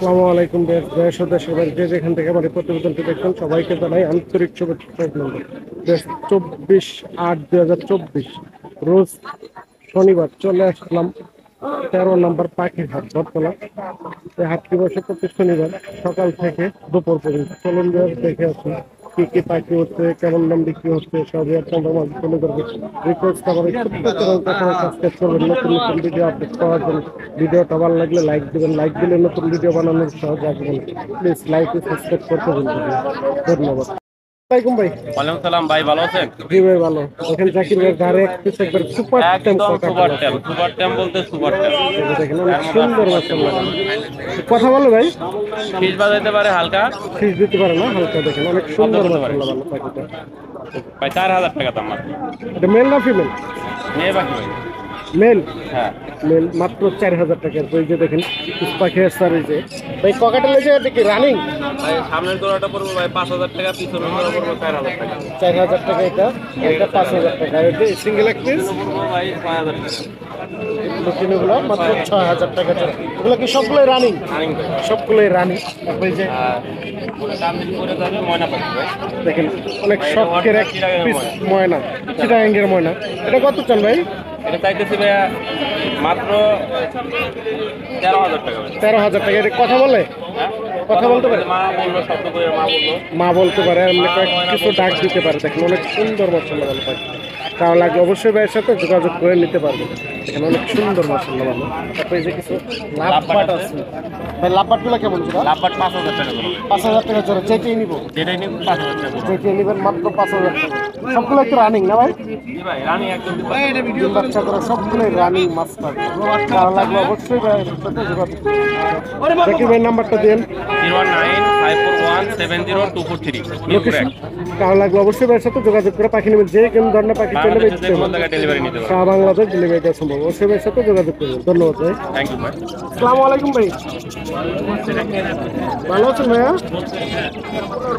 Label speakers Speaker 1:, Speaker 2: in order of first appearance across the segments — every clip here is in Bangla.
Speaker 1: আসসালামু আলাইকুম দেশ ও দেশের বাইরে যে যেখান থেকে আমার এই প্রতিবেদনটি দেখছেন সবাইকে জানাই আন্তরিক শুভেচ্ছা অভিনন্দন। 24/8/2024 রোজ শনিবার চলে আসলাম 13 নম্বর পাখির হাট বটতলা। এই হাটটি বসে প্রতি শনিবার সকাল থেকে দুপুর পর্যন্ত। চলুন দেখে আসি কি কি পাখি হচ্ছে, কেমন দাম বিক্রি হচ্ছে, সবই আপনাদের মাঝে তুলে ধরবে। রিকোয়েস্ট আমার ছোট্ট চ্যানেলটা সাবস্ক্রাইব করবেন নতুন নতুন ভিডিও আপলোড করার জন্য। ভিডিওটা ভালো লাগলে লাইক দেবেন, লাইক দিলে নতুন ভিডিও বানানোর সহজ আসবেন। প্লিজ লাইক ও সাবস্ক্রাইব করতে বলবেন। ধন্যবাদ। আসসালামাইকুম ভাই।
Speaker 2: ওয়ালাইকুম সালাম ভাই, ভালো আছেন?
Speaker 1: জি ভাই ভালো। এখানে জাকির ভাই ধারে এক পিস একবার সুপার টেম
Speaker 2: একদম সুপার টেম, সুপার টেম বলতে সুপার টেম।
Speaker 1: দেখেন অনেক সুন্দর মাশাআল্লাহ। কথা বলো ভাই।
Speaker 2: শীষ বাজাইতে পারে হালকা,
Speaker 1: শীষ দিতে পারে না হালকা, দেখেন অনেক সুন্দর মাশাআল্লাহ ভালো পাখিটা।
Speaker 2: ভাই 4000 টাকা দাম মাত্র।
Speaker 1: এটা মেল না ফিমেল?
Speaker 2: মেয়ে পাখি ভাই।
Speaker 1: মেল।
Speaker 2: হ্যাঁ
Speaker 1: মেল মাত্র 4000 টাকার। ওই যে দেখেন পাখি স্যার, এই যে ভাই ককাটেল যে এটা কি রানিং?
Speaker 2: ভাই সামনের জোড়াটা পড়বে ভাই 5000 টাকা, পিছনের জোড়া পড়বে 4000 টাকা।
Speaker 1: 4000 টাকা এটা, এটা 5000 টাকা। এটা সিঙ্গেল এক পিস
Speaker 2: পড়বে ভাই 5000 টাকা।
Speaker 1: দুটিগুলো মাত্র 6000 টাকা। এগুলো কি সবগুলোই রানিং?
Speaker 2: রানিং ভাই।
Speaker 1: সবগুলোই রানিং। তারপরে এই যে
Speaker 2: পুরো দাম দিন করে যাবে ময়না পাখি ভাই।
Speaker 1: দেখেন অনেক শখের এক পিস ময়না, চিটাগাঙ্গের ময়না। এটা কত চান ভাই?
Speaker 2: এটা চাইতেছি ভাইয়া মাত্র 13000 টাকা ভাই।
Speaker 1: 13000 টাকা। এটা কথা বলে?
Speaker 2: হ্যাঁ
Speaker 1: কথা বলতে পারে?
Speaker 2: মা বললো, শব্দ করে মা বললো।
Speaker 1: মা বলতে পারে, এমনি কিছু ডাক দিতে পারে। দেখেন অনেক সুন্দর মাশাআল্লাহ ভালো পাখি। তাও লাগবে অবশ্যই ভাইয়ের সাথে যোগাযোগ করে নিতে পারবেন। দেখেন অনেক সুন্দর মাশাআল্লাহ ভালো। তারপরে এই যে কিছু লাভবাট আছে ভাই। লাভবাটগুলো কেমন জোড়া?
Speaker 2: লাভবাট 5000 টাকা করে।
Speaker 1: 5000 টাকা জোড়া। যেটাই নিব,
Speaker 2: যেটাই নিব 5000 টাকা করে।
Speaker 1: যেটাই নিবেন মাত্র 5000 টাকা। সবগুলো একটু রানিং না ভাই?
Speaker 2: জি ভাই, রানী একদম
Speaker 1: ডিম বাচ্চা করে সবগুলোই রানিং মাস্টার। তাও লাগবে অবশ্যই ভাইয়ের সাথে যোগাযোগ করুন। জাকির ভাই নাম্বারটা দেন।
Speaker 2: 09554170243
Speaker 1: লোকেশন। তাও লাগবে অবশ্যই ভাইয়ের সাথে যোগাযোগ করে পাখি নেবেন। যে কোনো ধরনের পাখি পেলে
Speaker 2: বাংলাদেশে যে কোনো জায়গায় ডেলিভারি নিতে পারবেন।
Speaker 1: সারা বাংলাদেশ ডেলিভারি দেওয়া সম্ভব। অবশ্যই ভাইয়ের সাথে যোগাযোগ করবেন। ধন্যবাদ ভাই।
Speaker 2: থ্যাংক ইউ ভাই।
Speaker 1: আসসালামু আলাইকুম ভাই। ভালো আছেন ভাইয়া?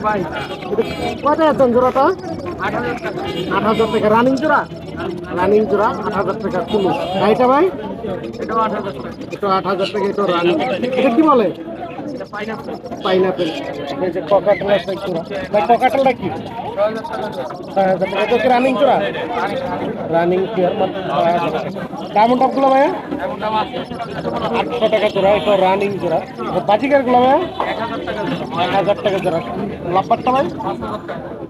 Speaker 1: ভাই কত আছেন জোড়াটা? 8000 টাকা। রানিং জোড়া? রানিং জোড়া 8000 টাকা কিলো। ভাইটা ভাই এটা 8000 টাকা। এটা 8000 টাকা। এটা রানিং। এটা কি বলে? পাইনাপেল। এই যে ককাটেল আছে জোড়া। ভাই ককাটেলটা কি? 6000 টাকা। এটা কি রানিং জোড়া? রানিং পেয়ার মাত্র 6000 টাকা। ডায়মন্ড টপগুলো ভাইয়া 800 টাকা জোড়া। এটা রানিং জোড়া। বাজিকার গুলো ভাইয়া 1000 টাকা জোড়া। লাভবারটা ভাই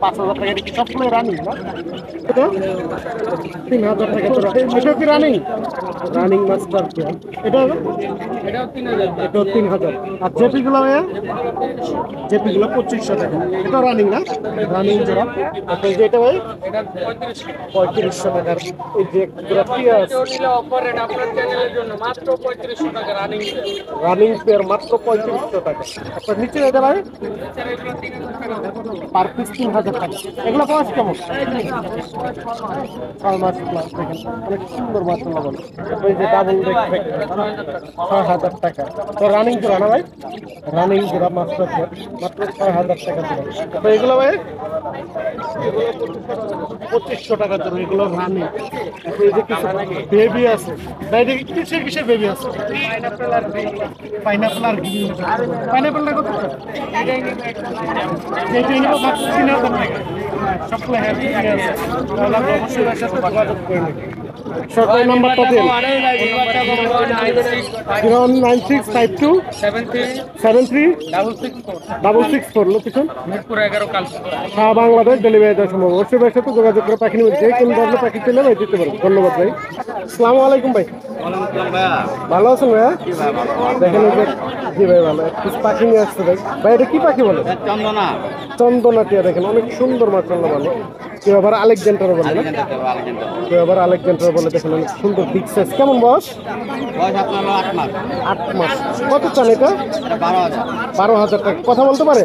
Speaker 1: 5000 টাকা। এটা কি সবগুলো রানিং না? এটা 3000 টাকা জোড়া। এটা কি রানিং? Running master pair. এটাও 3000। এটাও 3000। আর জেপিগুলো ভাইয়া? জেপিগুলো 2500 টাকা। এটা রানিং না? রানিং জোড়া। আচ্ছা এই যে এটা ভাই 3500 টাকার। এই যে জোড়া পেয়ার রানিং পেয়ার মাত্র 3500 টাকা। আপনার নিচে এটা ভাই পার পিস 3000 টাকা। এগুলো বয়স কেমন? 6 মাস প্লাস। দেখেন অনেক সুন্দর মাশাআল্লাহ বলে। এই যে ডাবল ব্যাক 6000 টাকা। তো রানিং জোড়া না ভাই? রানিং জোড়া মাস্টার পেয়ার মাত্র 6000 টাকা জোড়া। তো এগুলো ভাই 2500 টাকা জোড়া। এগুলো রানিং। এই যে কিছু বেবি আছে ভাই। দেখি কিসের কিসের বেবি আছে? পাইনাপেল আর গ্রিন। পাইনাপেলটা কত? এটাই নিব মাত্র 3000 টাকা। সবগুলো হ্যাপি আছে। তাহলে আপনি অবশ্যই এর সাথে যোগাযোগ করে নেবেন। সরকারি নাম্বারটা দেন। 09652736664। লোকেশন
Speaker 2: মিরপুর 11 কালসা।
Speaker 1: সারা বাংলাদেশ ডেলিভারি দেওয়া সম্ভব। অবশ্যই ভাইয়ের সাথে যোগাযোগ করে পাখি নেবেন। যে কোনো ধরনের পাখি পেলে ভাই দিতে পারেন। ধন্যবাদ ভাই। আসসালামু আলাইকুম ভাই। ভালো আছেন ভাইয়া? দেখেন এই যে জি ভাই ভালো। কিছু পাখি নিয়ে আসছে ভাই। ভাই এটা কি পাখি বলে?
Speaker 2: চন্দনা।
Speaker 1: চন্দনা টিয়া। দেখেন অনেক সুন্দর মাশাআল্লাহ ভালো। কেউ আবার আলেকজান্ডার বলে না? কেউ আবার আলেকজান্ডার বলে। দেখেন অনেক সুন্দর বিগ সাইজ। কেমন বয়স?
Speaker 2: আপনার 8 মাস।
Speaker 1: 8 মাস। কত চান এটা?
Speaker 2: 12,000।
Speaker 1: 12,000 টাকা। কথা বলতে পারে?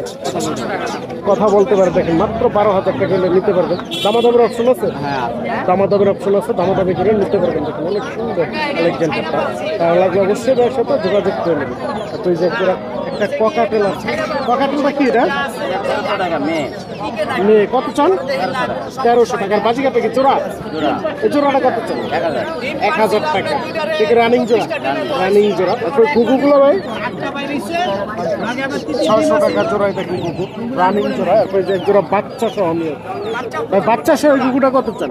Speaker 1: কথা বলতে পারে। দেখেন মাত্র 12,000 টাকা হলে নিতে পারবেন। দামাদামের অপশন আছে?
Speaker 2: হ্যাঁ
Speaker 1: দামাদামের অপশন আছে। দামাদামি করে নিতে পারবেন। দেখেন অনেক সুন্দর আলেকজান্ডারটা। তাহলে লাগলে অবশ্যই ভাইয়ের সাথে যোগাযোগ করে নেবেন। তুই যে একটা ককাটেল আছে। ককাটেলটা কি এটা?
Speaker 2: 1300 টাকা মেয়ে।
Speaker 1: মেয়ে কত চান? 1300 টাকার বাজিকাটা কি জোড়া? এই জোড়াটা কত চান?
Speaker 2: 1000।
Speaker 1: 1000 টাকা। ঠিক রানিং জোড়া? রানিং জোড়া। তারপর ঘুঘুগুলো ভাই 600 টাকা জোড়া, এটা কি ঘুঘু রানিং জোড়া। তারপর যে এক জোড়া বাচ্চা সহ নিয়ে ভাই, বাচ্চা সহ এই ঘুঘুটা কত চান?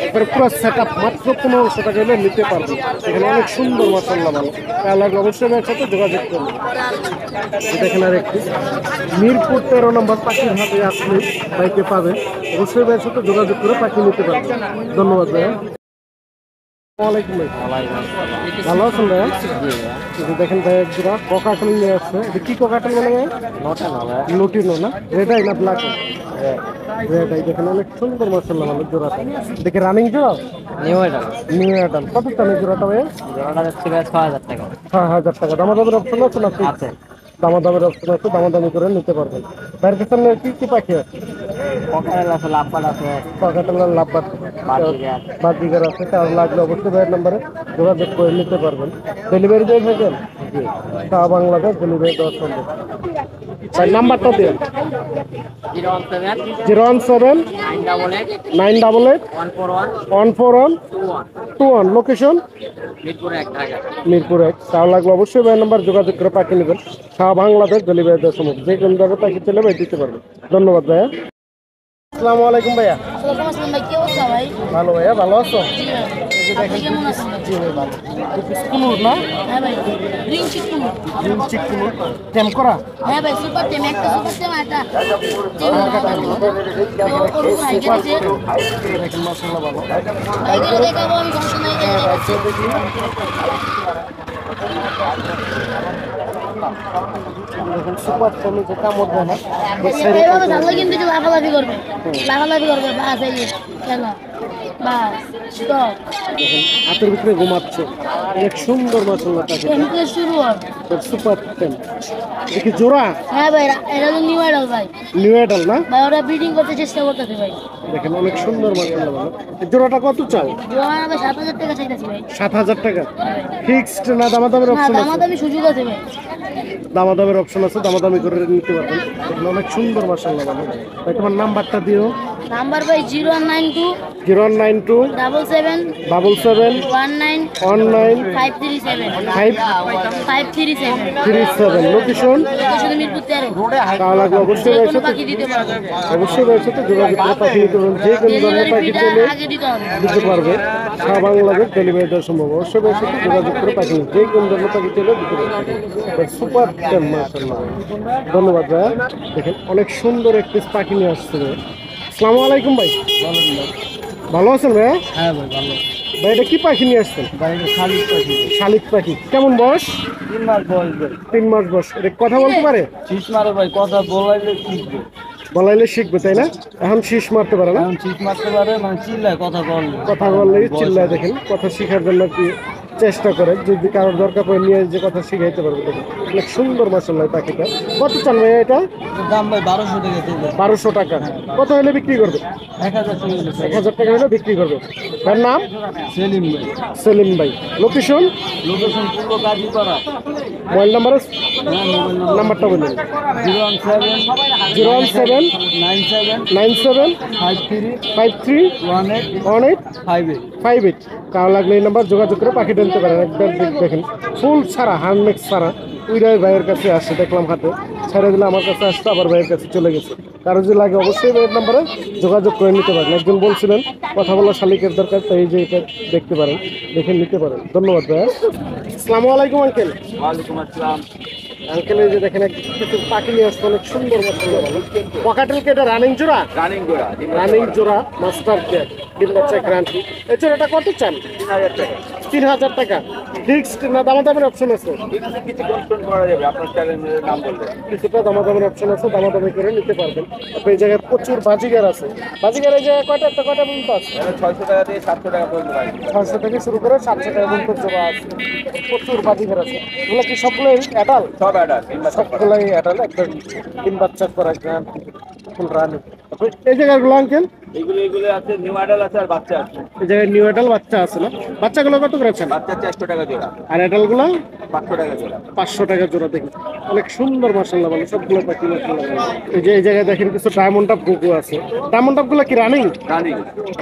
Speaker 1: এরপরে পুরো সেট আপ মাত্র 1500 টাকা হলে নিতে পারবো। এখানে অনেক সুন্দর মাসাল্লাহ ভালো, তাহলে অবশ্যই ভাইয়ের সাথে যোগাযোগ করবো। দেখেন আর একটি মিরপুর 13 নম্বর পাখির হাতে আসলে ভাইকে পাবে, অবশ্যই ভাইয়ের সাথে যোগাযোগ করে পাখি নিতে পারবে। ধন্যবাদ ভাইয়া। আসসালামু আলাইকুম ভাই, ভালো আছেন ভাইয়া? দেখেন ভাই এক জোড়া ককাটেল নিয়ে আসছে। এটা কি ককাটেল বলে ভাই? লুটিনো না, রেডাই না ব্ল্যাক? রেডাই। দেখেন অনেক সুন্দর মাসাল্লাহ ভালো জোড়াটা। দেখে রানিং জোড়া, নিউ অ্যাডাল। কত টাকা জোড়াটা ভাই?
Speaker 2: জোড়াটা যাচ্ছে 6000 টাকা।
Speaker 1: 6000 টাকা। দামাদামের অপশন আছে না?
Speaker 2: আছে।
Speaker 1: দামাদামের অপশন আছে, দামাদামি করে নিতে পারবেন। ভাইয়ের কাছে আপনার কি কি পাখি আছে?
Speaker 2: ককাটেল আছে, লাভবার্ড আছে,
Speaker 1: ককাটেলের লাভবার্ড, বাজিগার আছে। কার লাগলে অবশ্যই ভাইয়ের নাম্বারে যোগাযোগ করে নিতে পারবেন। ডেলিভারি দিয়ে থাকেন? সারা বাংলাদেশ ডেলিভারি দেওয়া সম্ভব। ভাই নাম্বারটা দিন। 017 988 141 21। লোকেশন মিরপুর 1। তাও লাগলে অবশ্যই ভাই নাম্বার যোগাযোগ করে পাখি নেবেন। সারা বাংলাদেশ ডেলিভারি দেওয়া সম্ভব। যে কোনো জায়গায় পাখি চলে ভাই দিতে পারবেন। ধন্যবাদ ভাইয়া। আসসালামু আলাইকুম ভাইয়া। ভালো ভাইয়া, ভালো আছো? জি ভাই ভালো। কুনুর না?
Speaker 3: হ্যাঁ ভাই, গ্রিন চিকেন।
Speaker 1: গ্রিন চিকেন টেম করা?
Speaker 3: হ্যাঁ ভাই, সুপার টেম, একটা সুপার টেম একটা টেম না। ওর হাইটে আছে।
Speaker 1: দেখেন মাশাআল্লাহ ভালো।
Speaker 3: ভাইকে দেখাবো আমি, সমস্যা নাই।
Speaker 1: দেখেন সুপার টেম যে কামড় দেয় না।
Speaker 3: এইভাবে ঝাললে কিন্তু একটু লাফালাফি করবে, লাফালাফি করবে। বাস এই যে খেলা, বাস স্টপ।
Speaker 1: দেখেন হাতের ভিতরে ঘুমাচ্ছে। অনেক সুন্দর মাশাআল্লাহ তাকে।
Speaker 3: টেমকে শুরু হয়।
Speaker 1: সুপার টেম। দেখি জোড়া?
Speaker 3: হ্যাঁ ভাই, এটা হলো নিউ আইডল ভাই।
Speaker 1: নিউ অ্যাডাল না?
Speaker 3: ভাই ওরা ব্রিডিং করতে চেষ্টা করতেছে ভাই।
Speaker 1: দেখেন অনেক সুন্দর মাশাআল্লাহ ভালো। এই জোড়াটা কত চাও?
Speaker 3: জোয়ান ভাই 7000 টাকা চাইতেছি ভাই।
Speaker 1: 7000 টাকা ফিক্সড না দামাদামের
Speaker 3: না,
Speaker 1: অপশন আছে?
Speaker 3: দামাদামি সুযোগ আছে ভাই।
Speaker 1: দামাদামের অপশন আছে, দামাদামি করে নিতে পারবেন। দেখেন অনেক সুন্দর মাশাআল্লাহ ভালো। ভাই তোমার নাম্বারটা দিও।
Speaker 3: নাম্বার ভাই 0192
Speaker 1: 092
Speaker 3: 77
Speaker 1: 77
Speaker 3: 19
Speaker 1: 19
Speaker 3: 537
Speaker 1: 537।
Speaker 3: 537।
Speaker 1: Location
Speaker 3: location Mirpur 13।
Speaker 1: তাহলে লাগলে অবশ্যই
Speaker 3: যে
Speaker 1: ভাইয়ের
Speaker 3: কোনো
Speaker 1: সাথে
Speaker 3: পাখি দিতে পারবে।
Speaker 1: অবশ্যই ভাইয়ের সাথে যোগাযোগ করে পাখি নিতে পারবেন। যে কোনো ধরনের
Speaker 3: ডেলিভারি
Speaker 1: পাখি
Speaker 3: ফিটা
Speaker 1: চলে
Speaker 3: আগে দিতে হবে।
Speaker 1: দিতে পারবে। সারা বাংলাদেশ ডেলিভারি দেওয়া সম্ভব। অবশ্যই ভাইয়ের সাথে যোগাযোগ করে পাখি নিতে, যে কোনো ধরনের পাখি চলে দিতে পারবে। সুপার টেম মাশাআল্লাহ। ধন্যবাদ ভাইয়া। দেখেন অনেক সুন্দর একটি পাখি নিয়ে আসছে ভাই। আসসালামু আলাইকুম ভাই, ভালো আছেন ভাইয়া?
Speaker 2: হ্যাঁ ভাই ভালো।
Speaker 1: ভাই এটা কি পাখি নিয়ে আসছেন? শালিক পাখি। কেমন বয়স?
Speaker 2: 3 মাস বয়স ভাই।
Speaker 1: 3 মাস বয়স। এটা কথা বলতে পারে?
Speaker 2: শীষ মারে ভাই, কথা বলাইলে শিখবে।
Speaker 1: বলাইলে শিখবে তাই না? এখন শীষ মারতে পারে না?
Speaker 2: এখন শীষ মারতে পারে, মানে চিল্লায় কথা বললে।
Speaker 1: কথা বললেই চিল্লায়। দেখেন কথা শেখার জন্য কি চেষ্টা করে, যদি কারোর দরকার পড়ে নিয়ে যে কথা শিখাইতে পারবে। দেখেন অনেক সুন্দর মাশাআল্লাহ পাখিটা। কত চান ভাইয়া এটা?
Speaker 2: দাম ভাই 1200 টাকা চলে।
Speaker 1: 1200 টাকা। কত হলে বিক্রি করবে?
Speaker 2: 1000 চলে।
Speaker 1: 1000 টাকা হলে বিক্রি করবে। তার নাম?
Speaker 2: সেলিম ভাই।
Speaker 1: সেলিম ভাই। লোকেশন?
Speaker 2: লোকেশন পূর্ব কাজী করা।
Speaker 1: মোবাইল নাম্বারটা বলুন।
Speaker 2: 017
Speaker 1: 017
Speaker 2: 97
Speaker 1: 97
Speaker 2: 53
Speaker 1: 53
Speaker 2: 18
Speaker 1: 18
Speaker 2: 58।
Speaker 1: 58। কারো লাগলে এই নাম্বার যোগাযোগ করে পাখি টানতে পারেন। একবার দেখেন ফুল ছাড়া, হ্যান্ডমেড ছাড়া উইরাই ভাইয়ের কাছে আসছে, দেখলাম হাতে ছেড়ে দিলে আমার কাছে আসতো, আবার ভাইয়ের কাছে চলে গেছে। কারো যদি লাগে অবশ্যই ভাইয়ের নাম্বারে যোগাযোগ করে নিতে পারেন। একজন বলছিলেন কথা বলা শালিকের দরকার, তাই এই যে এটা দেখতে পারেন, দেখে নিতে পারেন। ধন্যবাদ ভাইয়া। আসসালামু আলাইকুম আঙ্কেল।
Speaker 2: ওয়ালাইকুম আসসালাম।
Speaker 1: আঙ্কেল এই যে দেখেন কিছু পাখি নিয়ে আসছে, অনেক সুন্দর মাশাআল্লাহ ভালো। ককাটেলকে এটা রানিং জোড়া?
Speaker 2: রানিং গোড়া।
Speaker 1: রানিং জোড়া মাস্টার কেয়ার, ডিম বাচ্চা গ্যারান্টি। এই জোড়াটা কত চান?
Speaker 2: 3000 টাকা।
Speaker 1: 3000 টাকা ফিক্সড না দামাদামের অপশন আছে?
Speaker 2: কিছু কনফার্ম করা যাবে আপনার চ্যানেলের নাম বললে।
Speaker 1: কিছুটা দামাদামের অপশন আছে, দামাদামি করে নিতে পারবেন। আপনি এই জায়গায় প্রচুর বাজিগার আছে। বাজিগার এই জায়গায় কয়টা পর্যন্ত আছে?
Speaker 2: 600 টাকা থেকে 700 টাকা পর্যন্ত ভাই।
Speaker 1: 600 থেকে শুরু করে 700 টাকা পর্যন্ত জোড়া আছে। প্রচুর বাজিগার আছে। এগুলো কি সবগুলোই অ্যাডাল?
Speaker 2: সব অ্যাডাল।
Speaker 1: সবগুলোই অ্যাডাল, একদম তিন বাচ্চা করা গ্যারান্টি ফুল রানিং। এই জায়গাগুলো আঙ্কেল?
Speaker 2: এগুলো আছে, নিউ অ্যাডাল আছে আর বাচ্চা আছে।
Speaker 1: এই জায়গায় নিউ অ্যাডাল বাচ্চা আছে না? বাচ্চাগুলো কত করেছেন?
Speaker 2: বাচ্চা 400 টাকা জোড়া।
Speaker 1: আর অ্যাডালগুলো? 500 টাকা জোড়া দেখি অনেক সুন্দর মাশাআল্লাহ ভালো সবগুলো পাখি মাশাআল্লাহ। এই জায়গায় দেখেন কিছু ডায়মন্ড টাপ বুকু আছে। ডায়মন্ড টাপ গুলো কি রানিং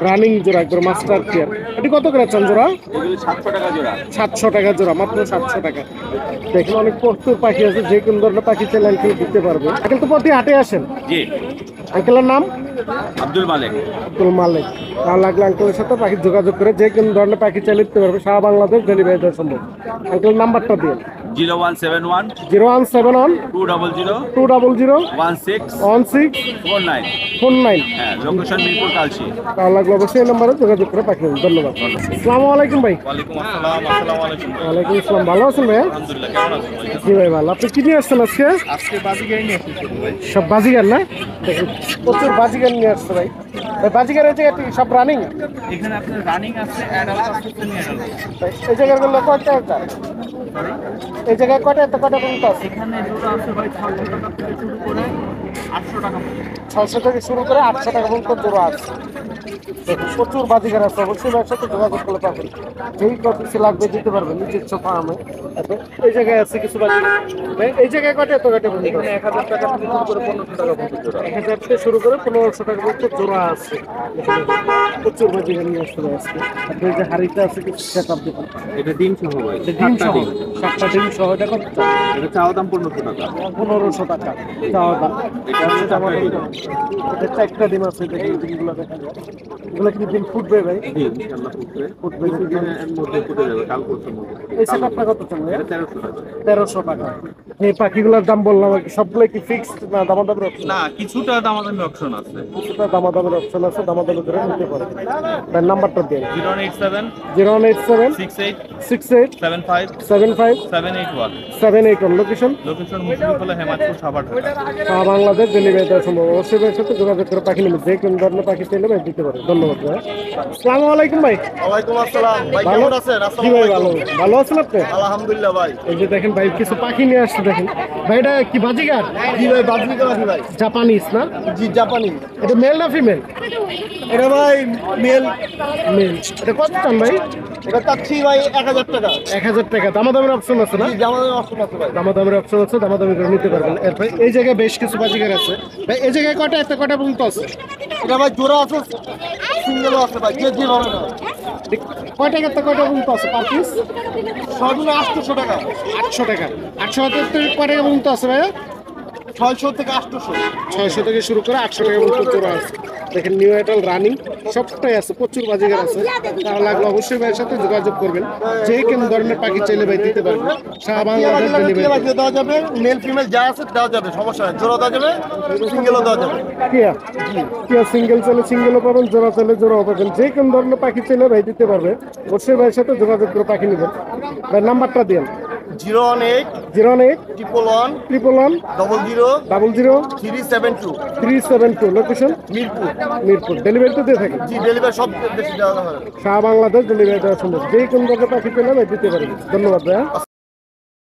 Speaker 1: রানিং জোড়া একবার মাস্টার কেয়ার। এটি কত করে চান জোড়া? 700 টাকা জোড়া, মাত্র 700 টাকা। দেখুন অনেক প্রচুর পাখি আছে, যে কোন ধরনের পাখি চাইলে আঙ্কেল দিতে পারবে। আঙ্কেল তো প্রতি হাটে আসেন।
Speaker 2: জি,
Speaker 1: আঙ্কেলের নাম
Speaker 2: আব্দুল মালিক।
Speaker 1: আব্দুল মালিক। ভালো লাগলে আঙ্কেলের সাথে পাখি যোগাযোগ করে যে কোন ধরনের পাখি চাইলে দিতে পারবে, সারা বাংলাদেশ ডেলিভারি দেওয়া সম্ভব। আঙ্কেলের নাম্বারটা দিন।
Speaker 2: 0171
Speaker 1: 0171
Speaker 2: 200
Speaker 1: 200
Speaker 2: 16 49।
Speaker 1: 49।
Speaker 2: হ্যাঁ, লোকেশন মিরপুর কালচি।
Speaker 1: ভালো লাগলে অবশ্যই এই নাম্বারে যোগাযোগ করে পাখি দেবেন। ধন্যবাদ। আসসালামু আলাইকুম ভাই।
Speaker 2: ওয়ালাইকুম আসসালাম। আসসালামু আলাইকুম।
Speaker 1: ওয়ালাইকুম আসসালাম। ভালো আছেন ভাই?
Speaker 2: আলহামদুলিল্লাহ, কেমন আছেন ভাই?
Speaker 1: জি ভাই ভালো। আপনি কি নিয়ে আসছেন আজকে?
Speaker 2: আজকে বাজিগাই নিয়ে এসেছি ভাই।
Speaker 1: সব বাজিগার না? দেখুন প্রচুর বাজিগার নিয়ে আসছে ভাই। ভাই বাজিগারের জায়গাটি সব রানিং?
Speaker 2: এখানে আপনার রানিং আছে, অ্যাডাল্ট আছে, সেমি অ্যাডাল্ট আছে।
Speaker 1: এই জায়গাগুলো কয়টা একটা? এই জায়গায় কয়টা পর্যন্ত আছে?
Speaker 2: এখানে জোড়া আছে ভাই 600 টাকা থেকে শুরু করে 800 টাকা পর্যন্ত।
Speaker 1: 600 থেকে শুরু করে 800 টাকা পর্যন্ত জোড়া আছে। দেখুন প্রচুর বাজিগার আছে, অবশ্যই ব্যবসার সাথে যোগাযোগ করলে পাবেন। যেই কিছু লাগবে দিতে পারবেন নিজস্ব ফার্মে। এই জায়গায় আছে কিছু বাজিগার। ভাই এই জায়গায় কয়টা পর্যন্ত?
Speaker 2: এখানে 1000 টাকা থেকে শুরু করে 1500 টাকা পর্যন্ত জোড়া।
Speaker 1: 1000 থেকে শুরু করে 1500 টাকা পর্যন্ত জোড়া আছে। প্রচুর বাজিগার নিয়ে আসতে হবে আজকে। আপনি যে হাড়িটা আছে কিছু সেট আপ দেবেন।
Speaker 2: এটা ডিম সহ ভাই।
Speaker 1: ডিম সহ 7টা ডিম সহ এটা কত?
Speaker 2: এটা চাওয়া দাম 1500 টাকা।
Speaker 1: 1500 টাকা চাওয়া দাম।
Speaker 2: এটা হচ্ছে চারটা ডিম।
Speaker 1: এটা 4টা ডিম আছে। দেখুন ডিমগুলো দেখা যায়। এগুলো কি ডিম ফুটবে ভাই?
Speaker 2: জি, ইনশাআল্লাহ ফুটবে।
Speaker 1: ফুটবে।
Speaker 2: কিছুদিনের মধ্যে ফুটে যাবে, কাল পরশুর মধ্যে।
Speaker 1: এই সেটআপটা কত চলে?
Speaker 2: এটা 1300 টাকা।
Speaker 1: 1300 টাকা। এই পাখিগুলোর দাম বললাম আর কি, সবগুলো কি ফিক্সড না দামাদামের অপশন?
Speaker 2: না, কিছুটা দামাদামি অপশন আছে।
Speaker 1: কিছুটা দামাদামের অপশন আছে, দামাদামি করে নিতে পারে। তার নাম্বারটা দিন।
Speaker 2: 087
Speaker 1: 087
Speaker 2: 68
Speaker 1: 68
Speaker 2: 75
Speaker 1: 75
Speaker 2: 781।
Speaker 1: 781। Location
Speaker 2: location Muslimtala, Hemadpur, Savar, Dhaka.
Speaker 1: সারা বাংলাদেশ ডেলিভারি দেওয়া সম্ভব। অবশ্যই ভাইয়ের সাথে যোগাযোগ করে পাখি নেবে, যে কোন ধরনের পাখি চাইলে ভাই দিতে পারে। ধন্যবাদ ভাই। আসসালামু আলাইকুম ভাই।
Speaker 4: ওয়ালাইকুম আসসালাম ভাই,
Speaker 1: ভালো
Speaker 4: কেমন আছেন?
Speaker 1: জি ভাই ভালো। ভালো আছেন আপনি?
Speaker 4: আলহামদুলিল্লাহ ভাই।
Speaker 1: এই যে দেখেন ভাই কিছু পাখি নিয়ে আসছে দেখেন। ভাই এটা কি বাজিগার?
Speaker 4: জি ভাই, বাজরিকা পাখি ভাই।
Speaker 1: জাপানিজ না?
Speaker 4: জি, জাপানি।
Speaker 1: এটা মেল না ফিমেল?
Speaker 4: এটা ভাই মেল।
Speaker 1: মেল। এটা কত চান ভাই?
Speaker 4: এটা চাচ্ছি ভাই 1000 টাকা।
Speaker 1: 1000 টাকা। দামাদামের অপশন আছে না?
Speaker 4: জি, জামানের অপশন আছে ভাই।
Speaker 1: দামাদামের অপশন আছে, দামাদামি করে নিতে পারবেন। এরপর এই জায়গায় বেশ কিছু বাজিগার আছে ভাই। এই জায়গায় কয়টা পর্যন্ত আছে?
Speaker 4: এটা ভাই জোড়া আছে, সিঙ্গেলও আছে ভাই, যে যেভাবে না।
Speaker 1: কয়টা পর্যন্ত আছে পার পিস?
Speaker 4: সর্বনিম্ন 800 টাকা।
Speaker 1: 800 টাকা। 800 থেকে কয়টা পর্যন্ত আছে ভাইয়া?
Speaker 4: 600 থেকে 800।
Speaker 1: 600 থেকে শুরু করে 800 টাকা পর্যন্ত জোড়া আছে। দেখেন নিউ এডাল রানিং সবটাই আছে, প্রচুর বাজিগার আছে। তার লাগলে অবশ্যই ভাইয়ের সাথে যোগাযোগ করবেন, যে কোন ধরনের পাখি চাইলে ভাই দিতে পারবেন। সারা বাংলাদেশ ডেলিভারি।
Speaker 4: দেওয়া যাবে, মেল ফিমেল যা আছে দেওয়া যাবে, সমস্যা নেই। জোড়া দেওয়া যাবে, সিঙ্গেলও দেওয়া যাবে।
Speaker 1: কিয়া সিঙ্গেল চাইলে সিঙ্গেলও পাবেন, জোড়া চাইলে জোড়াও পাবেন। যে কোন ধরনের পাখি চাইলে ভাই দিতে পারবে। অবশ্যই ভাইয়ের সাথে যোগাযোগ করে পাখি নেবেন। ভাই নাম্বারটা দিন।
Speaker 4: 018
Speaker 1: 08
Speaker 4: 111
Speaker 1: 111
Speaker 4: 00
Speaker 1: 00
Speaker 4: 372।
Speaker 1: 372। লোকেশন
Speaker 4: মিরপুর।
Speaker 1: মিরপুর। ডেলিভারি তো দিয়ে থাকে
Speaker 4: জি, ডেলিভারি সব দেশে দেওয়া হবে।
Speaker 1: সারা বাংলাদেশ ডেলিভারি দেওয়া সম্ভব। যে কোন ধরনের পাখি পেলে ভাই দিতে পারবেন। ধন্যবাদ ভাইয়া।